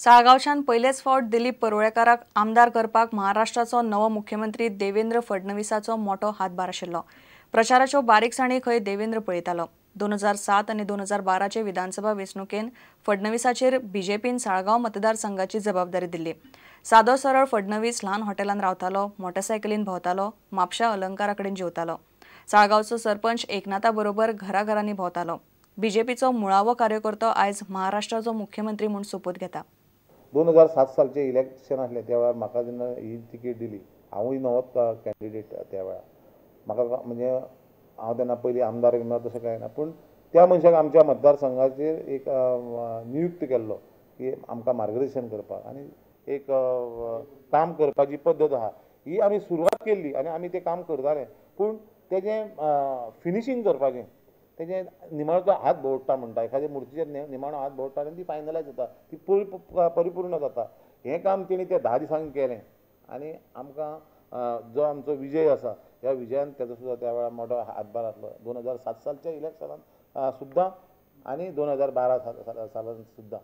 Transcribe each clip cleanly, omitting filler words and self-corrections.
साळगावच्यान पयलेच फावट दिलीप परुळेकाराक आमदार करपाक महाराष्ट्राचो नवो मुख्यमंत्री देवेंद्र फडणवीसाचो मोठो हातभार आशिल्लो. प्रचाराच्यो बारीकसाणी खंय देवेंद्र पळयतालो. 2007 आनी 2012चे विधानसभा वेंचणुकेन फडणवीसाचेर बीजेपीन साळगाव मतदारसंघाची जबाबदारी दिल्ली. सादो सरळ फडणवीस ल्हान हॉटेलांत रावतालो, मोटरसायकलीन भोंवतालो, म्हापशा अलंकारा कडेन जेवतालो. साळगावचो सरपंच एकनाथा बरोबर घराघरांनी भोंवतालो. बीजेपीचो मुळावो कार्यकर्तो आयज महाराष्ट्राचो मुख्यमंत्री म्हूण सोपूत घेता. 2007 सालचे इलेक्शन आसलें त्या वेळार म्हाका जेन्ना ही तिकेट दिली, हांवूय नवोच कॅन्डिडेट त्या वेळार. म्हाका म्हणजे हांव तेन्ना पयलीं आमदार तशें कांय ना, पूण त्या मनशाक आमच्या मतदारसंघाचेर एक नियुक्त केल्लो की आमकां मार्गदर्शन करपाक आनी एक काम करपाची पद्दत आहा ही आमी सुरवात केल्ली आनी आमी तें काम करताले. पूण तेजें फिनिशींग करपाचें, तेजें निमाणो हात भोंवडटा म्हणटा, एखाद्या मुर्तीचेर निमाणो हात भोंवडटा आनी ती फायनलायज जाता, ती परिपूर्ण जाता. हें काम तेणी त्या 10 दिसांक केलें आनी आमकां जो आमचो विजय आसा ह्या विजयान तेजो सुद्दां त्या वेळार मोठो हातभार आसलो. 2007 सालच्या इलेक्शनान सुद्दां आनी 2012 सालान सुद्दां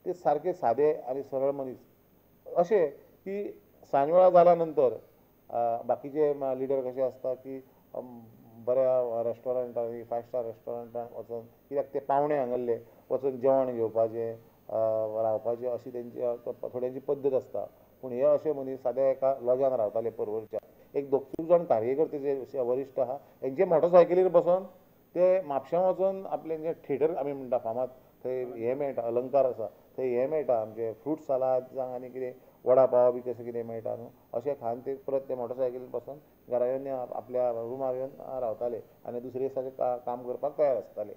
ते सारके सादे आनी सरळ मनीस. अशें की सांजवेळा जाल्या नंतर बाकीचे लिडर कशे आसता की बऱ्या रेस्टॉरंटांनी 5 स्टार रेस्टॉरंटांत वचून, कित्याक ते पावणे हांगल्ले वचून जेवण घेवपाचें, रावपाचें अशी तेंची थोड्यांची पद्दत आसता. पूण हे अशे मनीस साद्या एका लॉजान रावताले परवरच्या. एक 2 जाण कार्यकर्ते जे वरिश्ठ आहा हेंचे मोटरसायकलीर बसून ते म्हापशां वचून आपलें जें थिएटर आमी म्हणटा फामाद, थंय हें मेळटा, अलंकार आसा थंय हें मेळटा, आमचें फ्रूट सालाद जावं आनी कितें वडा पाव बी तशें कितें मेळटा न्हू, अशें खावन ते परत ते मोटरसायकलीर बसून घरा येवन आपल्या रुमार येवन रावताले आनी दुसरे दिसाचें काम करपाक तयार आसताले.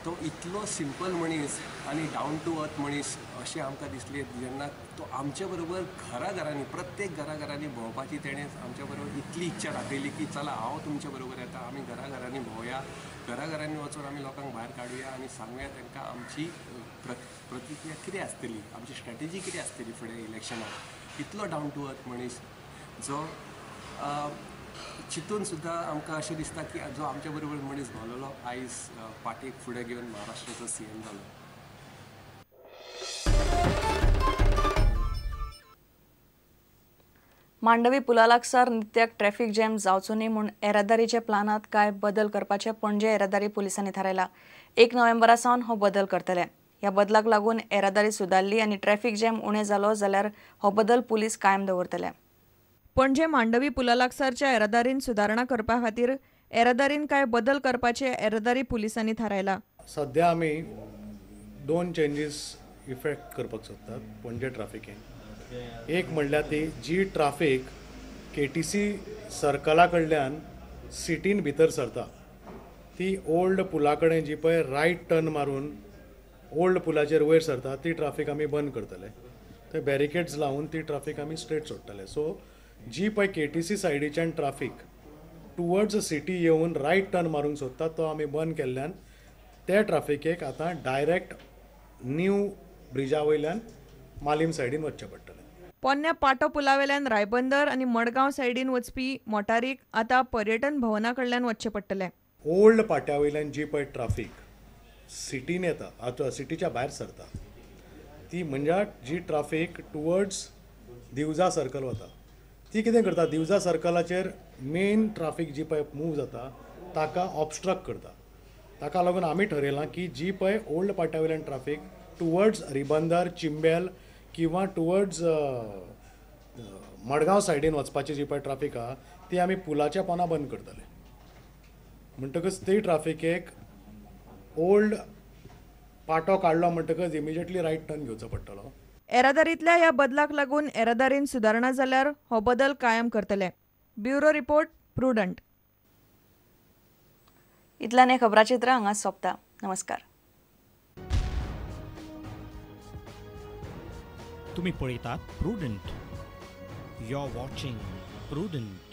तो इतलो सिंपल मनीस आनी डावन टू अर्थ मनीस अशें आमकां दिसलें जेन्ना तो आमचे बरोबर घराघरांनी प्रत्येक घराघरांनी भोंवपाची तेणें आमच्या बरोबर इतली इच्छा दाखयली की चला हांव तुमच्या बरोबर येता, आमी घराघरांनी भोंवया, घराघरांनी वचून आमी लोकांक भायर काडुया आनी सांगुया तांकां आमची प्रतिक्रिया कितें आसतली, आमची स्ट्रॅटेजी कितें आसतली फुडें इलेक्शनाक. इतलो डावन टू अर्थ मनीस जो चिंतून सुद्दां आमकां अशें दिसता की जो आमच्या बरोबर मनीस भोंवलेलो आयज पार्टीक फुडें घेवन महाराष्ट्राचो सीएम जालो. मांडवी पुला लागसार नित्याक ट्रॅफिक जॅम जावचो न्ही म्हूण येरादारीचे प्लानांत कांय बदल करपाचें पणजे येरादारी पुलिसांनी थारायला. 1 नोव्हेंबरा सावन हो बदल करतले. ह्या बदलाक लागून येरादारी सुदारली आनी ट्रॅफिक जॅम उणें जालो जाल्यार हो बदल पुलीस कायम दवरतले. पणजे मांडवी पुला लागसारच्या येरादारीन सुदारणा करपा खातीर येरादारीन कांय बदल करपाचे येरादारी पुलिसांनी थारायला. सध्या आमी 2 चेंजीस इफेक्ट करपाक सोदतात पणजे ट्राफिकेन. एक म्हणल्यार ती जी ट्राफीक KTC सर्कला कडल्यान सिटीन भितर सरता ती ओल्ड पुला कडेन जी पळय रायट टर्न मारून ओल्ड पुलाचेर वयर सरता ती ट्राफीक आमी बंद करतले. थंय बॅरिकेड्स लावन ती ट्राफीक आमी स्ट्रेट सोडटले. सो जी पळय KTC सायडीच्यान ट्राफीक टुवर्ड्स सिटी येवन रायट टर्न मारूंक सोदता तो आमी बंद केल्ल्यान त्या ट्राफिकेक आतां डायरेक्ट न्यू ब्रिजा वयल्यान मालीम सायडीन वचचें पडटलें. पोन्न्या पाटो पुलावेल्यान रायबंदर आनी मडगांव सायडीन वचपी मोटारीक आतां पर्यटन भवना कडल्यान वचचें पडटलें. ओल्ड पाट्या वयल्यान जी पळय ट्राफीक सिटीन येता, आतां सिटीच्या भायर सरता, ती म्हणजे जी ट्राफीक टुवर्ड्स दिवजा सर्कल वता ती कितें करता, दिवजा सर्कलाचेर मेन ट्राफीक जी पळय मूव जाता ताका ऑबस्ट्रक्ट करता. ताका लागून आमी ठरयलां की जी पळय ओल्ड पाट्या वयल्यान ट्राफीक टुवर्ड्स रिबंदर, चिंबेल किंवा टुवर्ड्स मडगांव सायडीन वचपाची जी पळय ट्राफीक आहा ती आमी पुलाच्या पोंदा बंद करतले. म्हणटकच ती ट्राफिकेक ओल्ड पाटो काडलो म्हणटकच इमिजिएटली रायट टर्न घेवचो पडटलो. येरादारींतल्या ह्या बदलाक लागून येरादारीन सुदारणा जाल्यार हो बदल कायम करतले. Bureau report Prudent. इतल्यान हे खबराचित्र हांगा सोंपता. नमस्कार. तुम्ही पळयतात Prudent. You are watching prudent.